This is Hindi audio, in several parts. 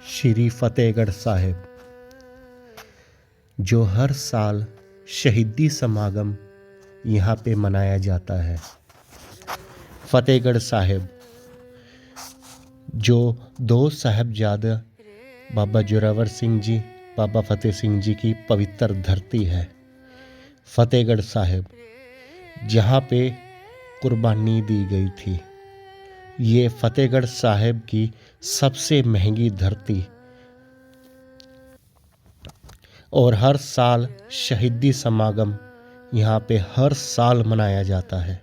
श्री फतेहगढ़ साहिब, जो हर साल शहीदी समागम यहाँ पे मनाया जाता है। फतेहगढ़ साहिब जो दो साहिबजादा बाबा जोरावर सिंह जी, बाबा फतेह सिंह जी की पवित्र धरती है। फतेहगढ़ साहिब जहाँ पे कुर्बानी दी गई थी। ये फतेहगढ़ साहिब की सबसे महंगी धरती और हर साल शहीदी समागम यहाँ पे हर साल मनाया जाता है।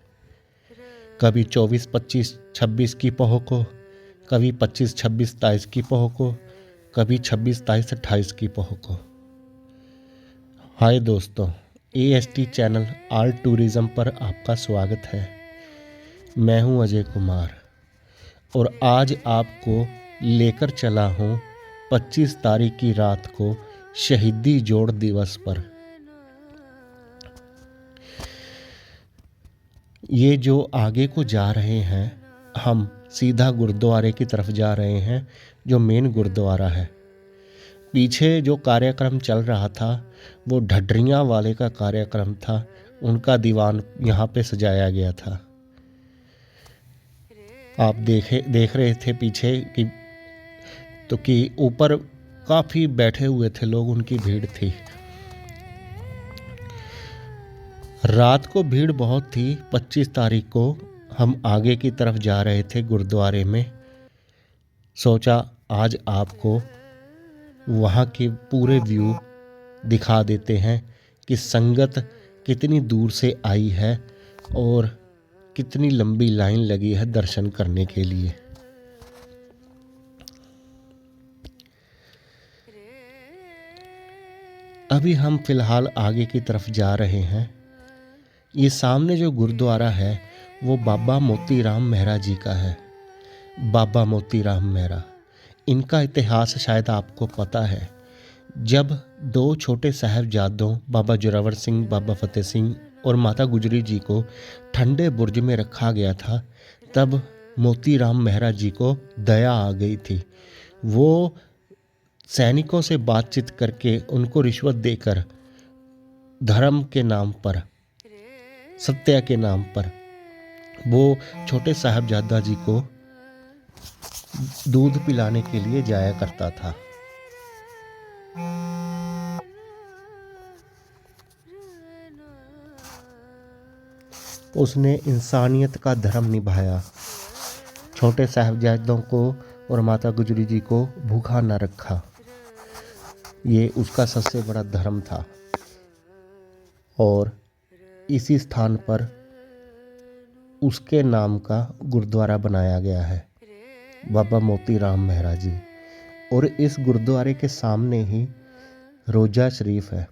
कभी 24, 25, 26 की पौह को, कभी 25, 26, 27 की पौह को, कभी 26, 27, 28 की पौह को। हाय दोस्तों, AST चैनल ऑल टूरिज़्म पर आपका स्वागत है। मैं हूं अजय कुमार और आज आपको लेकर चला हूं 25 तारीख की रात को शहीदी जोड़ दिवस पर। ये जो आगे को जा रहे हैं, हम सीधा गुरुद्वारे की तरफ जा रहे हैं, जो मेन गुरुद्वारा है। पीछे जो कार्यक्रम चल रहा था वो ढड्रियाँ वाले का कार्यक्रम था। उनका दीवान यहाँ पे सजाया गया था। आप देख रहे थे पीछे कि ऊपर काफ़ी बैठे हुए थे लोग, उनकी भीड़ थी। रात को भीड़ बहुत थी। 25 तारीख को हम आगे की तरफ जा रहे थे गुरुद्वारे में। सोचा आज आपको वहाँ के पूरे व्यू दिखा देते हैं कि संगत कितनी दूर से आई है और कितनी लंबी लाइन लगी है दर्शन करने के लिए। अभी हम फिलहाल आगे की तरफ जा रहे हैं। ये सामने जो गुरुद्वारा है वो बाबा मोती राम मेहरा जी का है। बाबा मोती राम मेहरा, इनका इतिहास शायद आपको पता है। जब दो छोटे साहिबजादों बाबा जोरावर सिंह, बाबा फतेह सिंह और माता गुजरी जी को ठंडे बुर्ज में रखा गया था, तब मोती राम मेहरा जी को दया आ गई थी। वो सैनिकों से बातचीत करके उनको रिश्वत देकर धर्म के नाम पर, सत्य के नाम पर, वो छोटे साहिबजादा जी को दूध पिलाने के लिए जाया करता था। उसने इंसानियत का धर्म निभाया। छोटे साहिबजादों को और माता गुजरी जी को भूखा न रखा। ये उसका सबसे बड़ा धर्म था। और इसी स्थान पर उसके नाम का गुरुद्वारा बनाया गया है, बाबा मोती राम मेहरा जी। और इस गुरुद्वारे के सामने ही रोजा शरीफ है।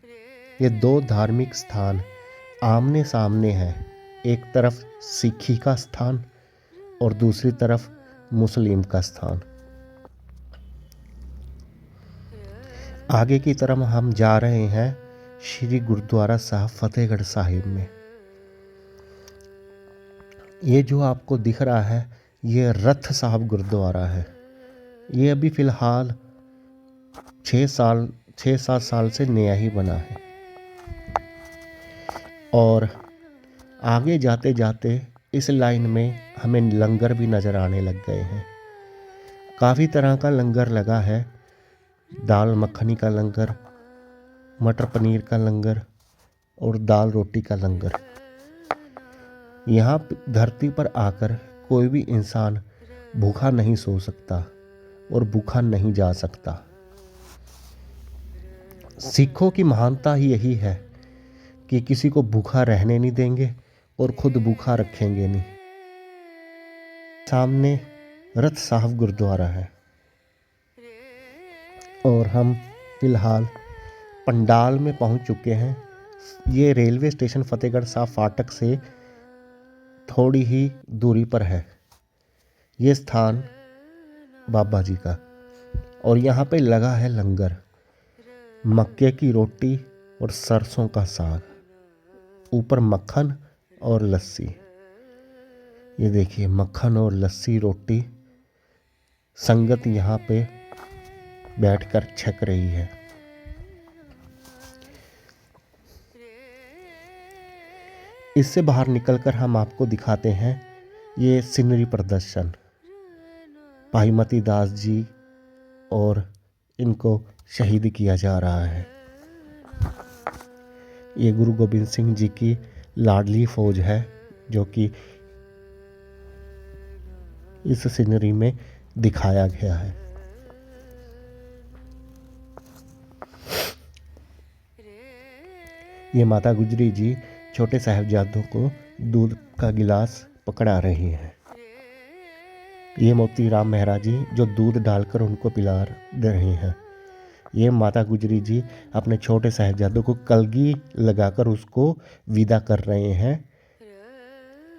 ये दो धार्मिक स्थान आमने सामने हैं। एक तरफ सिखी का स्थान और दूसरी तरफ मुस्लिम का स्थान। आगे की तरफ हम जा रहे हैं श्री गुरुद्वारा साहब फतेहगढ़ साहिब में। ये जो आपको दिख रहा है ये रथ साहब गुरुद्वारा है। ये अभी फ़िलहाल 6-7 साल से नया ही बना है। और आगे जाते जाते इस लाइन में हमें लंगर भी नज़र आने लग गए हैं। काफ़ी तरह का लंगर लगा है। दाल मखनी का लंगर, मटर पनीर का लंगर और दाल रोटी का लंगर। यहाँ धरती पर आकर कोई भी इंसान भूखा नहीं सो सकता और भूखा नहीं जा सकता। सिखों की महानता ही यही है कि किसी को भूखा रहने नहीं देंगे और खुद भूखा रखेंगे नहीं। सामने रथ साहब गुरुद्वारा है और हम फिलहाल पंडाल में पहुंच चुके हैं। ये रेलवे स्टेशन फतेहगढ़ साहब फाटक से थोड़ी ही दूरी पर है ये स्थान बाबा जी का। और यहाँ पे लगा है लंगर, मक्के की रोटी और सरसों का साग, ऊपर मक्खन और लस्सी। ये देखिए मक्खन और लस्सी रोटी। संगत यहाँ पे बैठकर छक रही है। इससे बाहर निकलकर हम आपको दिखाते हैं ये सीनरी प्रदर्शन। भाई मती दास जी और इनको शहीद किया जा रहा है। ये गुरु गोबिंद सिंह जी की लाडली फौज है जो कि इस सीनरी में दिखाया गया है। ये माता गुजरी जी छोटे साहिबजादों को दूध का गिलास पकड़ा रही हैं। ये मोतीराम मेहरा जी जो दूध डालकर उनको पिला दे रही हैं। ये माता गुजरी जी अपने छोटे साहिबजादों को कलगी लगाकर उसको विदा कर रहे हैं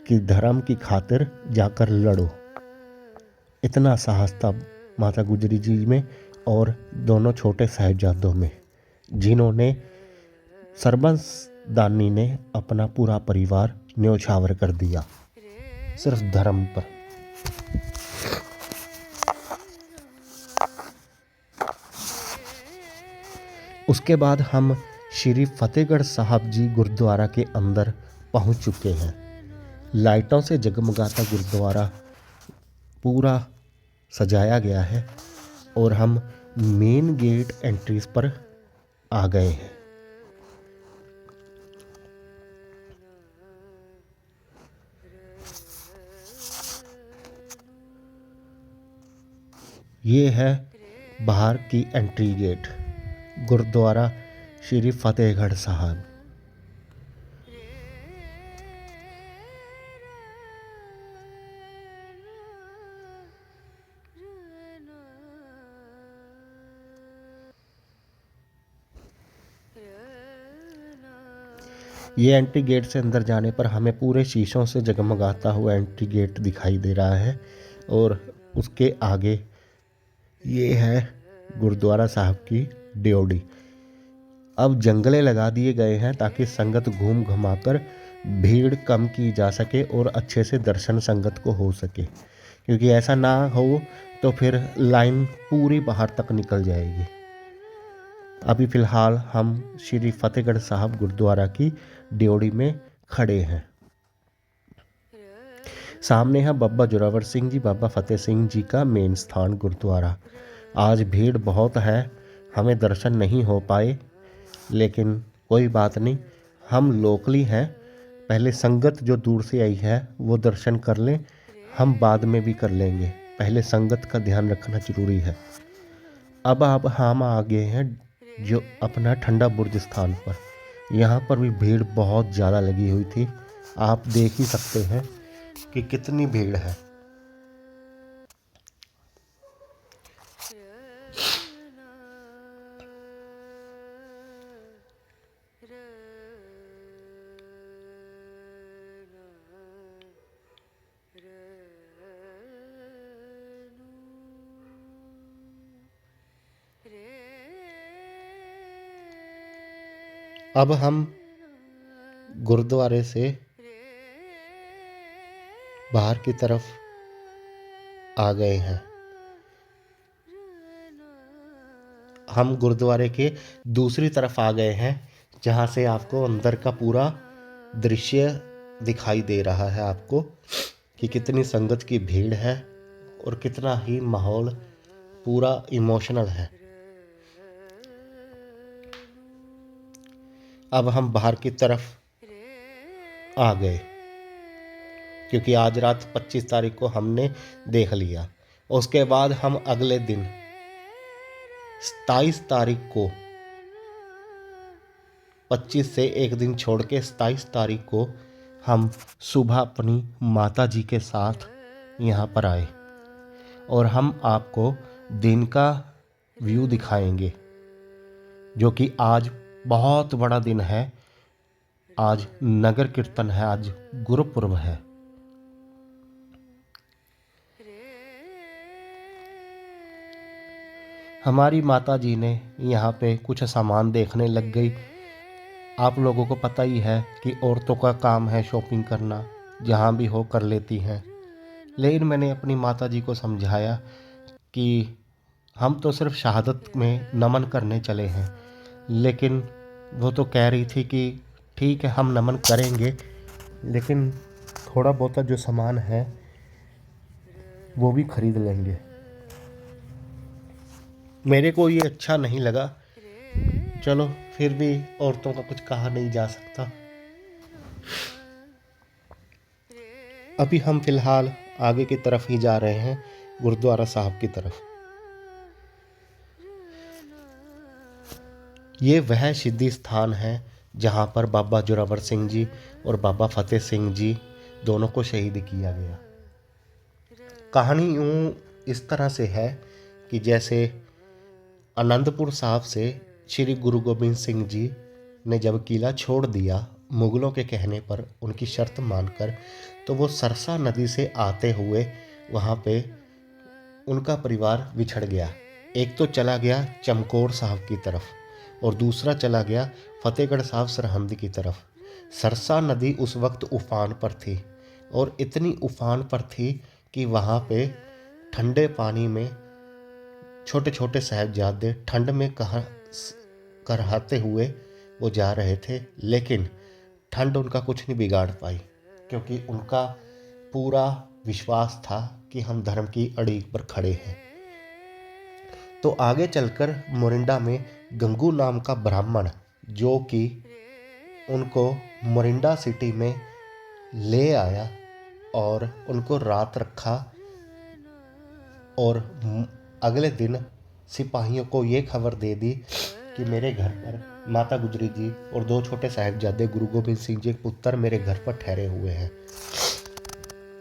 कि धर्म की खातिर जाकर लड़ो। इतना साहस था माता गुजरी जी में और दोनों छोटे साहिबजादों में, जिन्होंने सरबंस दानी ने अपना पूरा परिवार न्योछावर कर दिया सिर्फ धर्म पर। उसके बाद हम श्री फतेहगढ़ साहब जी गुरुद्वारा के अंदर पहुंच चुके हैं। लाइटों से जगमगाता गुरुद्वारा पूरा सजाया गया है और हम मेन गेट एंट्रीज पर आ गए हैं। ये है बाहर की एंट्री गेट, गुरुद्वारा श्री फतेहगढ़ साहब। ये एंट्री गेट से अंदर जाने पर हमें पूरे शीशों से जगमगाता हुआ एंट्री गेट दिखाई दे रहा है और उसके आगे ये है गुरुद्वारा साहब की ड्योढ़ी। अब जंगले लगा दिए गए हैं ताकि संगत घूम घुमाकर भीड़ कम की जा सके और अच्छे से दर्शन संगत को हो सके, क्योंकि ऐसा ना हो तो फिर लाइन पूरी बाहर तक निकल जाएगी। अभी फ़िलहाल हम श्री फतेहगढ़ साहब गुरुद्वारा की ड्योढ़ी में खड़े हैं। सामने है बाबा जोरावर सिंह जी, बाबा फतेह सिंह जी का मेन स्थान गुरुद्वारा। आज भीड़ बहुत है, हमें दर्शन नहीं हो पाए, लेकिन कोई बात नहीं, हम लोकली हैं। पहले संगत जो दूर से आई है वो दर्शन कर लें, हम बाद में भी कर लेंगे। पहले संगत का ध्यान रखना जरूरी है। अब हम आ गए हैं जो अपना ठंडा बुर्ज स्थान पर। यहाँ पर भी भीड़ बहुत ज़्यादा लगी हुई थी, आप देख ही सकते हैं कि कितनी भीड़ है। अब हम गुरुद्वारे से बाहर की तरफ आ गए हैं। हम गुरुद्वारे के दूसरी तरफ आ गए हैं, जहाँ से आपको अंदर का पूरा दृश्य दिखाई दे रहा है आपको कि कितनी संगत की भीड़ है और कितना ही माहौल पूरा इमोशनल है। अब हम बाहर की तरफ आ गए, क्योंकि आज रात 25 तारीख को हमने देख लिया। उसके बाद हम अगले दिन 27 तारीख को, 25 से एक दिन छोड़ के 27 तारीख को हम सुबह अपनी माता जी के साथ यहाँ पर आए और हम आपको दिन का व्यू दिखाएंगे, जो कि आज बहुत बड़ा दिन है। आज नगर कीर्तन है, आज गुरुपुरब है। हमारी माता जी ने यहाँ पे कुछ सामान देखने लग गई। आप लोगों को पता ही है कि औरतों का काम है शॉपिंग करना, जहाँ भी हो कर लेती हैं। लेकिन मैंने अपनी माता जी को समझाया कि हम तो सिर्फ शहादत में नमन करने चले हैं, लेकिन वो तो कह रही थी कि ठीक है हम नमन करेंगे, लेकिन थोड़ा बहुत जो सामान है वो भी खरीद लेंगे। मेरे को ये अच्छा नहीं लगा। चलो फिर भी औरतों का कुछ कहा नहीं जा सकता। अभी हम फिलहाल आगे की तरफ ही जा रहे हैं, गुरुद्वारा साहब की तरफ। ये वह सिद्धि स्थान है जहाँ पर बाबा जोरावर सिंह जी और बाबा फतेह सिंह जी दोनों को शहीद किया गया। कहानी यूँ इस तरह से है कि जैसे आनंदपुर साहब से श्री गुरु गोबिंद सिंह जी ने जब किला छोड़ दिया मुगलों के कहने पर, उनकी शर्त मानकर, तो वो सरसा नदी से आते हुए वहाँ पे उनका परिवार बिछड़ गया। एक तो चला गया चमकौर साहब की तरफ और दूसरा चला गया फतेहगढ़ साहब सरहंद की तरफ। सरसा नदी उस वक्त उफान पर थी और इतनी उफान पर थी कि वहाँ पे ठंडे पानी में छोटे छोटे साहिबजादे ठंड में करहाते हुए वो जा रहे थे, लेकिन ठंड उनका कुछ नहीं बिगाड़ पाई, क्योंकि उनका पूरा विश्वास था कि हम धर्म की अड़ीग पर खड़े हैं। तो आगे चलकर मोरिंडा में गंगू नाम का ब्राह्मण, जो कि उनको मोरिंडा सिटी में ले आया और उनको रात रखा, और अगले दिन सिपाहियों को ये खबर दे दी कि मेरे घर पर माता गुजरी जी और दो छोटे साहिबजादे गुरु गोबिंद सिंह जी के पुत्र मेरे घर पर ठहरे हुए हैं।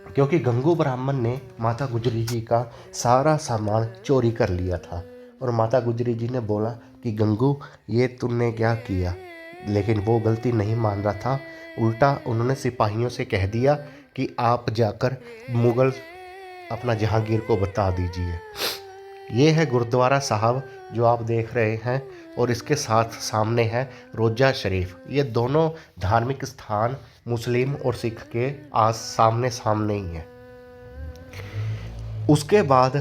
क्योंकि गंगू ब्राह्मण ने माता गुजरी जी का सारा सामान चोरी कर लिया था और माता गुजरी जी ने बोला कि गंगू ये तुमने क्या किया, लेकिन वो गलती नहीं मान रहा था। उल्टा उन्होंने सिपाहियों से कह दिया कि आप जाकर मुगल अपना जहांगीर को बता दीजिए। ये है गुरुद्वारा साहब जो आप देख रहे हैं, और इसके साथ सामने है रोजा शरीफ। ये दोनों धार्मिक स्थान मुस्लिम और सिख के आज सामने सामने ही हैं। उसके बाद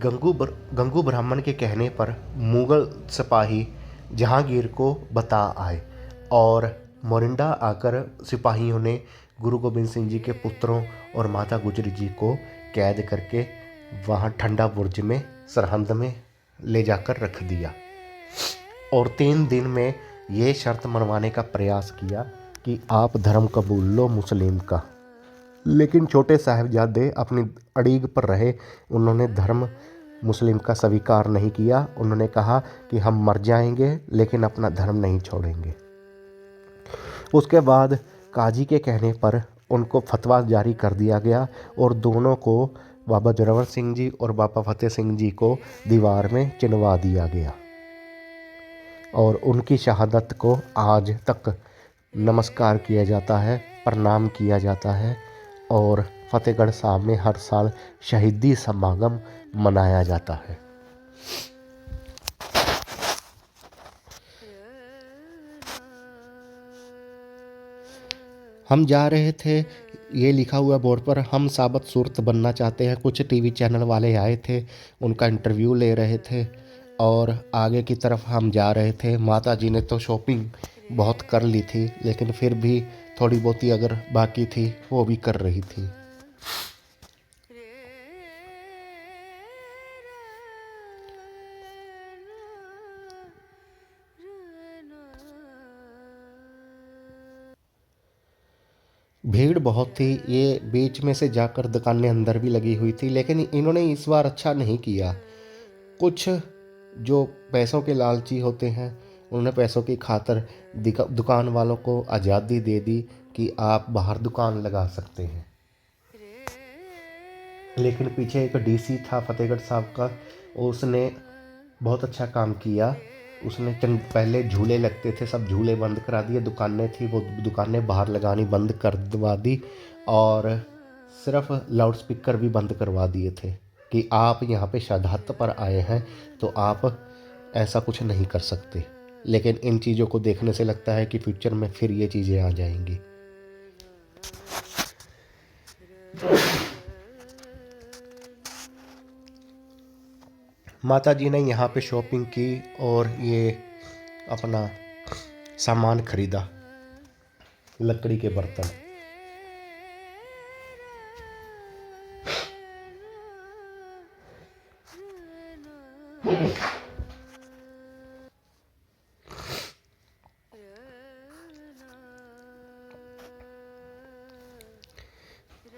गंगू ब्राह्मण के कहने पर मुगल सिपाही जहांगीर को बता आए और मोरिंडा आकर सिपाहियों ने गुरु गोबिंद सिंह जी के पुत्रों और माता गुजरी जी को कैद करके वहाँ ठंडा बुर्ज में सरहंद में ले जाकर रख दिया और 3 दिन में ये शर्त मनवाने का प्रयास किया कि आप धर्म कबूल लो मुस्लिम का। लेकिन छोटे साहिबजादे अपनी अड़ीग पर रहे, उन्होंने धर्म मुस्लिम का स्वीकार नहीं किया। उन्होंने कहा कि हम मर जाएंगे लेकिन अपना धर्म नहीं छोड़ेंगे। उसके बाद काजी के कहने पर उनको फतवा जारी कर दिया गया और दोनों को, बाबा जोरावर सिंह जी और बाबा फतेह सिंह जी को, दीवार में चिनवा दिया गया और उनकी शहादत को आज तक नमस्कार किया जाता है, प्रणाम किया जाता है और फतेहगढ़ साहब में हर साल शहीदी समागम मनाया जाता है। हम जा रहे थे, ये लिखा हुआ बोर्ड पर, हम साबित सूरत बनना चाहते हैं। कुछ टीवी चैनल वाले आए थे, उनका इंटरव्यू ले रहे थे और आगे की तरफ हम जा रहे थे। माता जी ने तो शॉपिंग बहुत कर ली थी, लेकिन फिर भी थोड़ी बहुती अगर बाकी थी वो भी कर रही थी। भीड़ बहुत थी, ये बीच में से जाकर दुकानें अंदर भी लगी हुई थी, लेकिन इन्होंने इस बार अच्छा नहीं किया। कुछ जो पैसों के लालची होते हैं, उन्होंने पैसों की खातर दुकान वालों को आज़ादी दे दी कि आप बाहर दुकान लगा सकते हैं। लेकिन पीछे एक डीसी था फतेहगढ़ साहब का, उसने बहुत अच्छा काम किया। उसने चंद पहले झूले लगते थे, सब झूले बंद करा दिए। दुकानें थी, वो दुकानें बाहर लगानी बंद करवा दी और सिर्फ लाउड स्पीकर भी बंद करवा दिए थे कि आप यहाँ पे शहादत पर आए हैं तो आप ऐसा कुछ नहीं कर सकते। लेकिन इन चीज़ों को देखने से लगता है कि फ्यूचर में फिर ये चीज़ें आ जाएंगी। माता जी ने यहाँ पे शॉपिंग की और ये अपना सामान खरीदा, लकड़ी के बर्तन।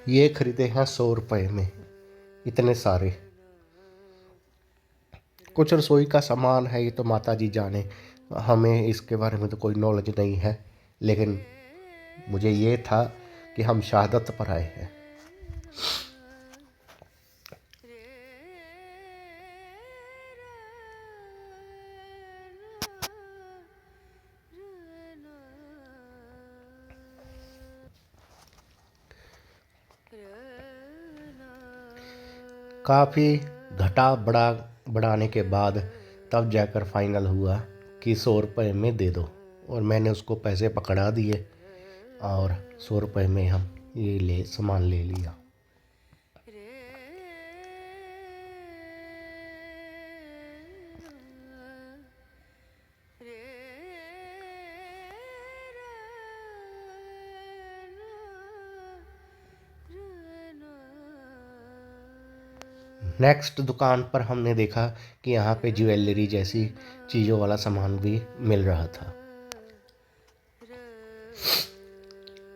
ये खरीदे हैं 100 रुपये में, इतने सारे। कुछ रसोई का सामान है, ये तो माता जी जाने, हमें इसके बारे में तो कोई नॉलेज नहीं है। लेकिन मुझे ये था कि हम शहादत पर आए हैं। काफ़ी घटा बढ़ाने के बाद तब जाकर फाइनल हुआ कि 100 रुपये में दे दो, और मैंने उसको पैसे पकड़ा दिए और 100 रुपये में हम ये सामान ले लिया। नेक्स्ट दुकान पर हमने देखा कि यहाँ पे ज्वेलरी जैसी चीज़ों वाला सामान भी मिल रहा था।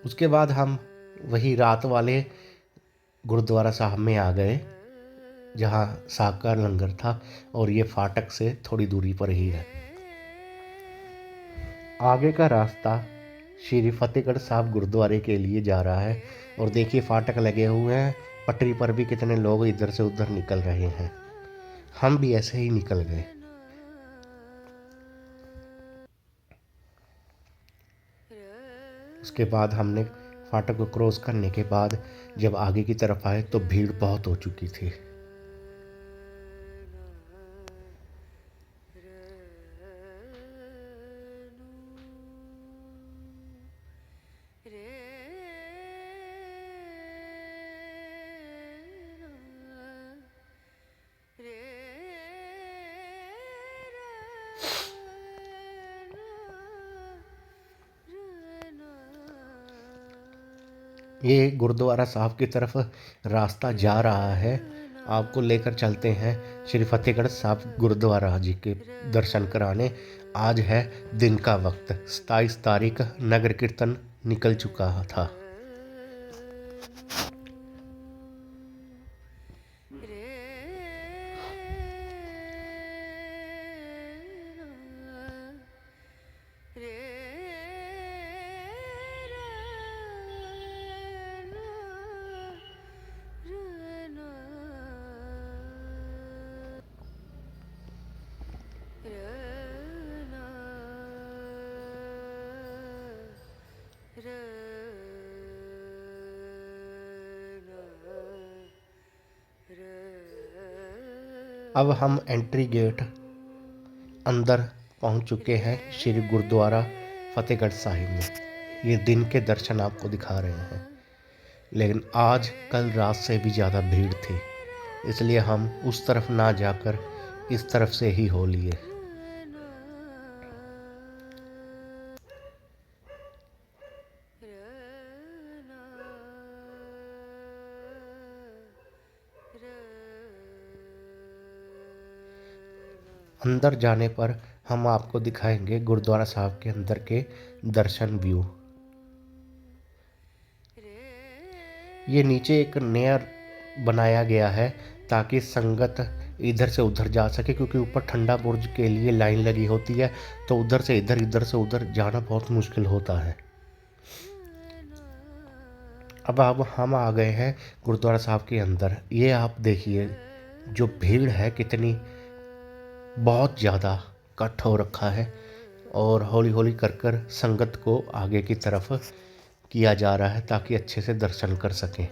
उसके बाद हम वही रात वाले गुरुद्वारा साहब में आ गए, जहाँ साग का लंगर था, और ये फाटक से थोड़ी दूरी पर ही है। आगे का रास्ता श्री फतेहगढ़ साहब गुरुद्वारे के लिए जा रहा है, और देखिए फाटक लगे हुए हैं, पटरी पर भी कितने लोग इधर से उधर निकल रहे हैं। हम भी ऐसे ही निकल गए। उसके बाद हमने फाटक को क्रॉस करने के बाद जब आगे की तरफ आए तो भीड़ बहुत हो चुकी थी। ये गुरुद्वारा साहब की तरफ रास्ता जा रहा है, आपको लेकर चलते हैं श्री फतेहगढ़ साहब गुरुद्वारा जी के दर्शन कराने। आज है दिन का वक्त, 27 तारीख, नगर कीर्तन निकल चुका था। अब हम एंट्री गेट अंदर पहुंच चुके हैं श्री गुरुद्वारा फतेहगढ़ साहिब में। ये दिन के दर्शन आपको दिखा रहे हैं, लेकिन आज कल रात से भी ज़्यादा भीड़ थी, इसलिए हम उस तरफ ना जाकर इस तरफ से ही हो लिए। अंदर जाने पर हम आपको दिखाएंगे गुरुद्वारा साहब के अंदर के दर्शन व्यू। ये नीचे एक नया बनाया गया है ताकि संगत इधर से उधर जा सके, क्योंकि ऊपर ठंडा बुर्ज के लिए लाइन लगी होती है, तो उधर से इधर से उधर जाना बहुत मुश्किल होता है। अब हम आ गए हैं गुरुद्वारा साहब के अंदर। ये आप देखिए जो भीड़ है कितनी, बहुत ज़्यादा इकट्ठ हो रखा है, और हौली हौली कर संगत को आगे की तरफ किया जा रहा है ताकि अच्छे से दर्शन कर सकें।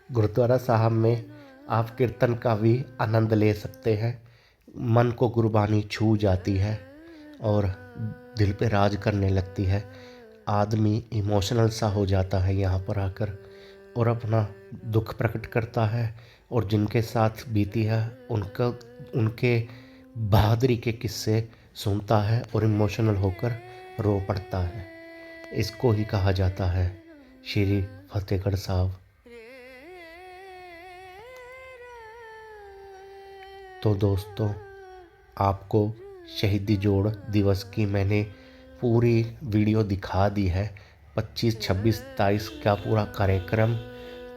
गुरुद्वारा साहब में आप कीर्तन का भी आनंद ले सकते हैं। मन को गुरबानी छू जाती है और दिल पे राज करने लगती है। आदमी इमोशनल सा हो जाता है यहाँ पर आकर और अपना दुख प्रकट करता है और जिनके साथ बीती है उनके बहादुरी के किस्से सुनता है और इमोशनल होकर रो पड़ता है। इसको ही कहा जाता है श्री फतेहगढ़ साहब। तो दोस्तों, आपको शहीदी जोड़ दिवस की मैंने पूरी वीडियो दिखा दी है, 25, 26, 27 का पूरा कार्यक्रम।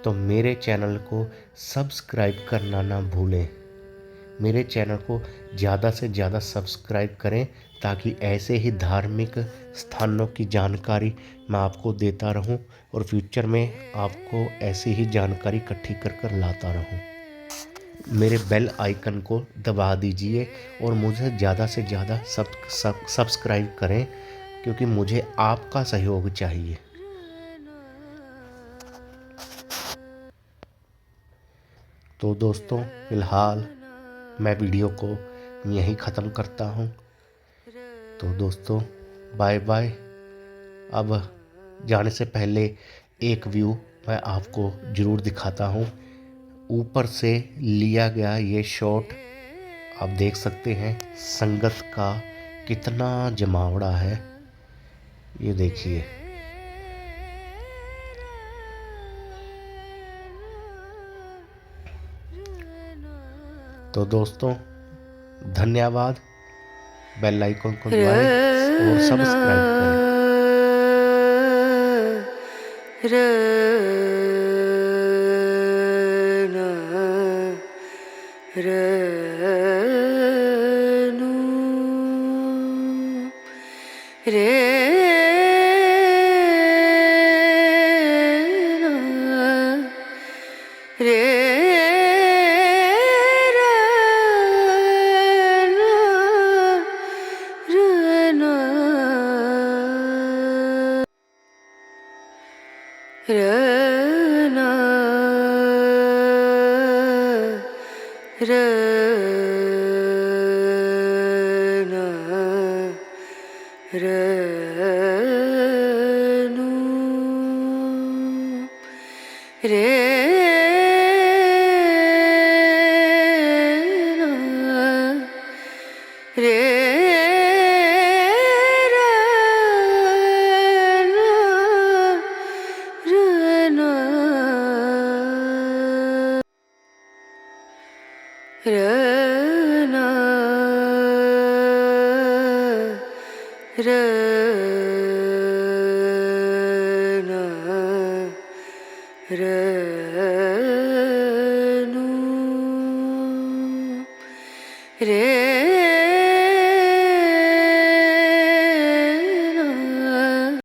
तो मेरे चैनल को सब्सक्राइब करना ना भूलें। मेरे चैनल को ज़्यादा से ज़्यादा सब्सक्राइब करें ताकि ऐसे ही धार्मिक स्थानों की जानकारी मैं आपको देता रहूं और फ्यूचर में आपको ऐसी ही जानकारी इकट्ठी कर कर लाता रहूं। मेरे बेल आइकन को दबा दीजिए और मुझे ज़्यादा से ज़्यादा सब्सक्राइब करें क्योंकि मुझे आपका सहयोग चाहिए। तो दोस्तों, फिलहाल मैं वीडियो को यहीं ख़त्म करता हूँ। तो दोस्तों, बाय बाय। अब जाने से पहले एक व्यू मैं आपको ज़रूर दिखाता हूँ। ऊपर से लिया गया ये शॉट आप देख सकते हैं, संगत का कितना जमावड़ा है, ये देखिए। तो दोस्तों, धन्यवाद। बेल आइकन को दबाएं और सब्सक्राइब रे